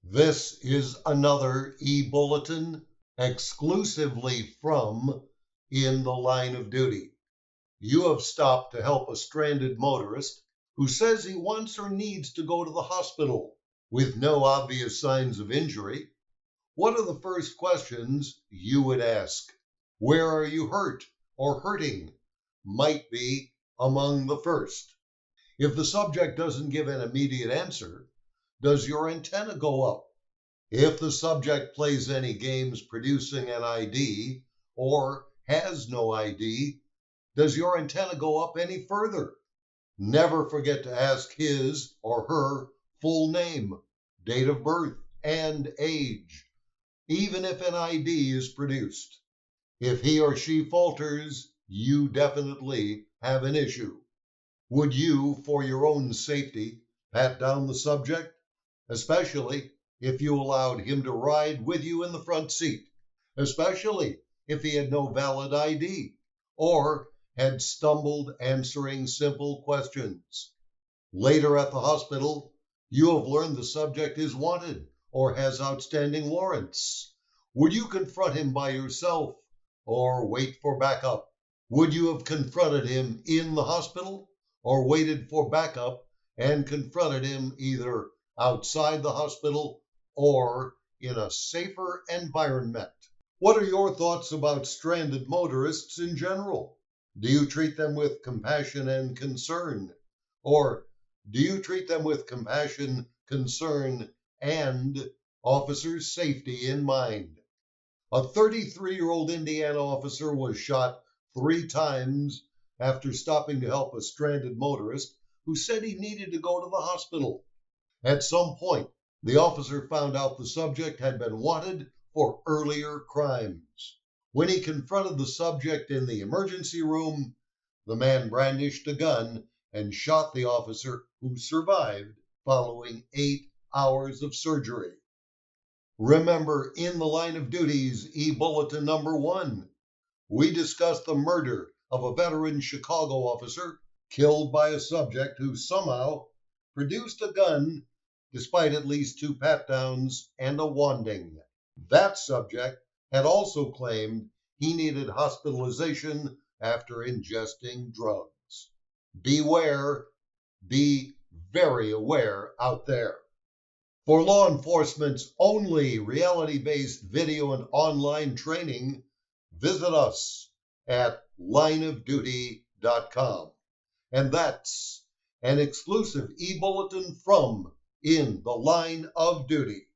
This is another e-bulletin exclusively from In the Line of Duty. You have stopped to help a stranded motorist who says he wants or needs to go to the hospital with no obvious signs of injury. What are the first questions you would ask? Where are you hurt or hurting? Might be among the first. If the subject doesn't give an immediate answer, does your antenna go up? If the subject plays any games producing an ID or has no ID, does your antenna go up any further? Never forget to ask his or her full name, date of birth, and age, even if an ID is produced. If he or she falters, you definitely have an issue. Would you, for your own safety, pat down the subject, especially if you allowed him to ride with you in the front seat, especially if he had no valid ID or had stumbled answering simple questions? Later at the hospital, you have learned the subject is wanted or has outstanding warrants. Would you confront him by yourself or wait for backup? Would you have confronted him in the hospital or waited for backup and confronted him either outside the hospital or in a safer environment? What are your thoughts about stranded motorists in general? Do you treat them with compassion and concern? Or do you treat them with compassion, concern, and officer's safety in mind? A 33-year-old Indiana officer was shot 3 times after stopping to help a stranded motorist who said he needed to go to the hospital. At some point, the officer found out the subject had been wanted for earlier crimes. When he confronted the subject in the emergency room, the man brandished a gun and shot the officer, who survived following 8 hours of surgery. Remember, in the Line of Duty's e-bulletin number 1, we discussed the murder of a veteran Chicago officer killed by a subject who somehow produced a gun despite at least 2 pat-downs and a wanding. That subject had also claimed he needed hospitalization after ingesting drugs. Beware, be very aware out there. For law enforcement's only reality-based video and online training, visit us at lineofduty.com. And that's an exclusive e-bulletin from In the Line of Duty.